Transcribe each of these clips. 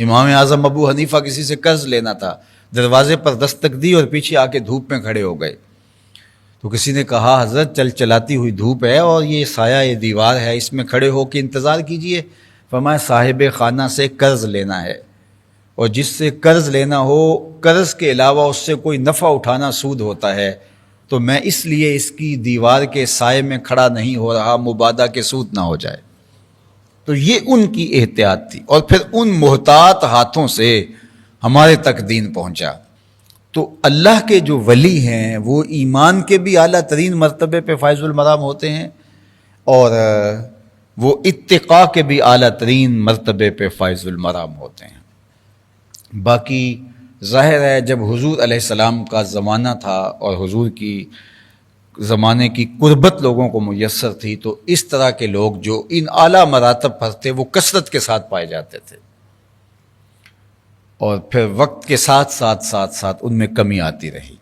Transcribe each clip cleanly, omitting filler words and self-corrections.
امام اعظم ابو حنیفہ کسی سے قرض لینا تھا، دروازے پر دستک دی اور پیچھے آ کے دھوپ میں کھڑے ہو گئے. تو کسی نے کہا حضرت چلاتی ہوئی دھوپ ہے اور یہ سایہ یہ دیوار ہے، اس میں کھڑے ہو کے انتظار کیجئے. فرمایا صاحب خانہ سے قرض لینا ہے، اور جس سے قرض لینا ہو قرض کے علاوہ اس سے کوئی نفع اٹھانا سود ہوتا ہے، تو میں اس لیے اس کی دیوار کے سائے میں کھڑا نہیں ہو رہا مبادا کے سود نہ ہو جائے. تو یہ ان کی احتیاط تھی، اور پھر ان محتاط ہاتھوں سے ہمارے تک دین پہنچا. تو اللہ کے جو ولی ہیں وہ ایمان کے بھی اعلیٰ ترین مرتبے پہ فائز المرام ہوتے ہیں، اور وہ اتقاء کے بھی اعلیٰ ترین مرتبے پہ فائز المرام ہوتے ہیں. باقی ظاہر ہے جب حضور علیہ السلام کا زمانہ تھا اور حضور کی زمانے کی قربت لوگوں کو میسر تھی، تو اس طرح کے لوگ جو ان اعلیٰ مراتب پر تھے وہ کثرت کے ساتھ پائے جاتے تھے، اور پھر وقت کے ساتھ ساتھ ان میں کمی آتی رہی.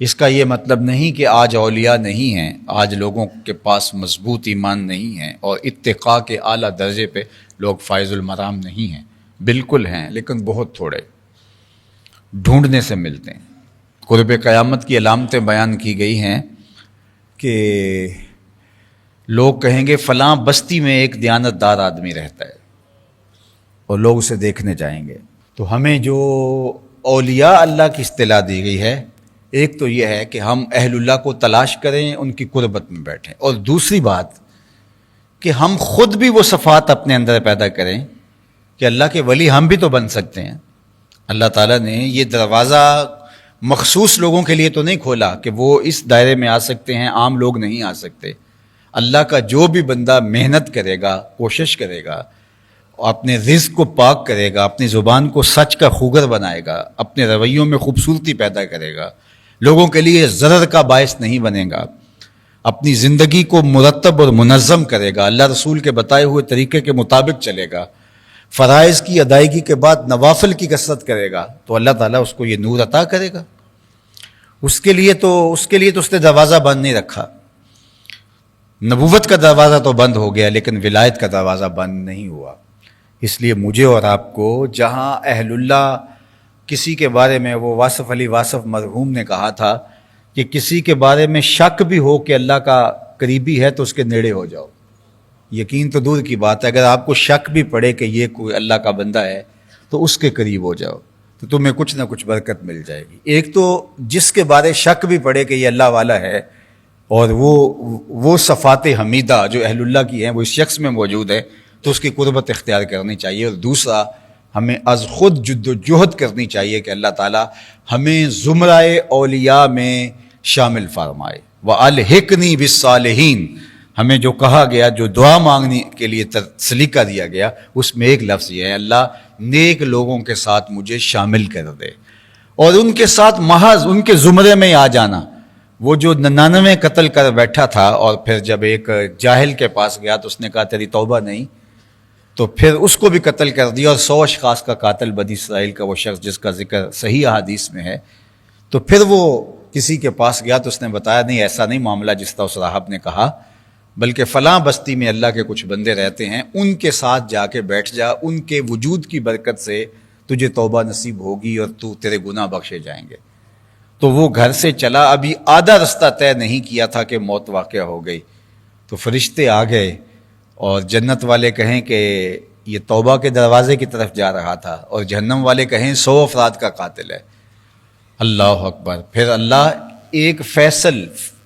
اس کا یہ مطلب نہیں کہ آج اولیاء نہیں ہیں، آج لوگوں کے پاس مضبوط ایمان نہیں ہے اور اتقاء کے اعلیٰ درجے پہ لوگ فائز المرام نہیں ہیں. بالکل ہیں، لیکن بہت تھوڑے، ڈھونڈنے سے ملتے ہیں. قرب قیامت کی علامتیں بیان کی گئی ہیں کہ لوگ کہیں گے فلاں بستی میں ایک دیانت دار آدمی رہتا ہے، اور لوگ اسے دیکھنے جائیں گے. تو ہمیں جو اولیاء اللہ کی اصطلاح دی گئی ہے، ایک تو یہ ہے کہ ہم اہل اللہ کو تلاش کریں، ان کی قربت میں بیٹھیں، اور دوسری بات کہ ہم خود بھی وہ صفات اپنے اندر پیدا کریں کہ اللہ کے ولی ہم بھی تو بن سکتے ہیں. اللہ تعالیٰ نے یہ دروازہ مخصوص لوگوں کے لیے تو نہیں کھولا کہ وہ اس دائرے میں آ سکتے ہیں، عام لوگ نہیں آ سکتے. اللہ کا جو بھی بندہ محنت کرے گا، کوشش کرے گا، اپنے رزق کو پاک کرے گا، اپنی زبان کو سچ کا خوگر بنائے گا، اپنے رویوں میں خوبصورتی پیدا کرے گا، لوگوں کے لیے ضرر کا باعث نہیں بنے گا، اپنی زندگی کو مرتب اور منظم کرے گا، اللہ رسول کے بتائے ہوئے طریقے کے مطابق چلے گا، فرائض کی ادائیگی کے بعد نوافل کی کثرت کرے گا، تو اللہ تعالیٰ اس کو یہ نور عطا کرے گا. اس کے لیے تو اس نے دروازہ بند نہیں رکھا. نبوت کا دروازہ تو بند ہو گیا، لیکن ولایت کا دروازہ بند نہیں ہوا. اس لیے مجھے اور آپ کو جہاں اہل اللہ کسی کے بارے میں، وہ واصف علی واصف مرحوم نے کہا تھا کہ کسی کے بارے میں شک بھی ہو کہ اللہ کا قریبی ہے تو اس کے نیڑے ہو جاؤ. یقین تو دور کی بات ہے، اگر آپ کو شک بھی پڑے کہ یہ کوئی اللہ کا بندہ ہے تو اس کے قریب ہو جاؤ، تو تمہیں کچھ نہ کچھ برکت مل جائے گی. ایک تو جس کے بارے شک بھی پڑے کہ یہ اللہ والا ہے اور وہ صفات حمیدہ جو اہل اللہ کی ہیں وہ اس شخص میں موجود ہے، تو اس کی قربت اختیار کرنی چاہیے. اور دوسرا، ہمیں از خود جد و جہد کرنی چاہیے کہ اللہ تعالیٰ ہمیں زمرۂ اولیاء میں شامل فرمائے. وَأَلْحِقْنِي بِالصَّالِحِينَ، ہمیں جو کہا گیا، جو دعا مانگنے کے لیے سلیقہ دیا گیا، اس میں ایک لفظ یہ ہے، اللہ نیک لوگوں کے ساتھ مجھے شامل کر دے. اور ان کے ساتھ محض ان کے زمرے میں آ جانا. وہ جو 99 قتل کر بیٹھا تھا، اور پھر جب ایک جاہل کے پاس گیا تو اس نے کہا تیری توبہ نہیں، تو پھر اس کو بھی قتل کر دیا. اور 100 اشخاص کا قاتل بنی اسرائیل کا وہ شخص جس کا ذکر صحیح احادیث میں ہے، تو پھر وہ کسی کے پاس گیا تو اس نے بتایا نہیں، ایسا نہیں معاملہ جس طرح اس راہب نے کہا، بلکہ فلاں بستی میں اللہ کے کچھ بندے رہتے ہیں، ان کے ساتھ جا کے بیٹھ جا، ان کے وجود کی برکت سے تجھے توبہ نصیب ہوگی اور تیرے گناہ بخشے جائیں گے. تو وہ گھر سے چلا، ابھی آدھا رستہ طے نہیں کیا تھا کہ موت واقع ہو گئی. تو فرشتے آ گئے اور جنت والے کہیں کہ یہ توبہ کے دروازے کی طرف جا رہا تھا، اور جہنم والے کہیں 100 افراد کا قاتل ہے. اللہ اکبر. پھر اللہ ایک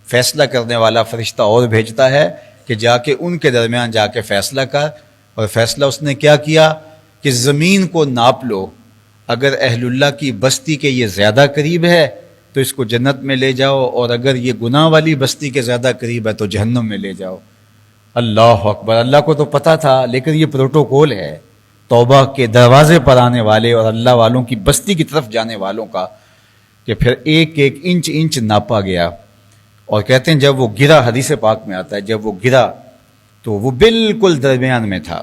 فیصلہ کرنے والا فرشتہ اور بھیجتا ہے کہ جا کے ان کے درمیان جا کے فیصلہ کر. اور فیصلہ اس نے کیا کیا کہ زمین کو ناپ لو، اگر اہل اللہ کی بستی کے یہ زیادہ قریب ہے تو اس کو جنت میں لے جاؤ، اور اگر یہ گناہ والی بستی کے زیادہ قریب ہے تو جہنم میں لے جاؤ. اللہ اکبر. اللہ کو تو پتہ تھا، لیکن یہ پروٹوکول ہے توبہ کے دروازے پر آنے والے اور اللہ والوں کی بستی کی طرف جانے والوں کا، کہ پھر ایک ایک انچ ناپا گیا. اور کہتے ہیں جب وہ گرا، حدیث پاک میں آتا ہے جب وہ گرا تو وہ بالکل درمیان میں تھا،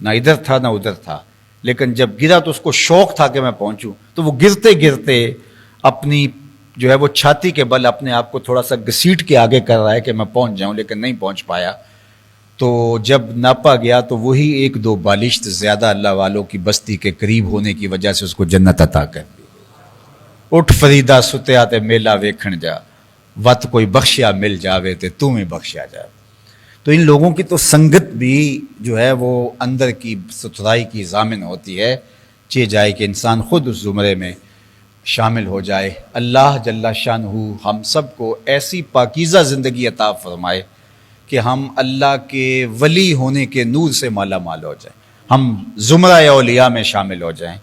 نہ ادھر تھا نہ ادھر تھا. لیکن جب گرا تو اس کو شوق تھا کہ میں پہنچوں، تو وہ گرتے گرتے اپنی جو ہے وہ چھاتی کے بل اپنے آپ کو تھوڑا سا گھسیٹ کے آگے کر رہا ہے کہ میں پہنچ جاؤں، لیکن نہیں پہنچ پایا. تو جب ناپا گیا تو وہی ایک دو بالشت زیادہ اللہ والوں کی بستی کے قریب ہونے کی وجہ سے اس کو جنت عطا کر دی۔ اٹھ فریدا ستیا تے میلہ ویکھن جا، وت کوئی بخشیا مل جاوے تے تو میں بخشیا جا۔ تو ان لوگوں کی تو سنگت بھی جو ہے وہ اندر کی ستھرائی کی ضامن ہوتی ہے، چہ جائے کہ انسان خود اس زمرے میں شامل ہو جائے۔ اللہ جل شانہ ہم سب کو ایسی پاکیزہ زندگی عطا فرمائے کہ ہم اللہ کے ولی ہونے کے نور سے مالا مال ہو جائیں، ہم زمرہ اولیاء میں شامل ہو جائیں۔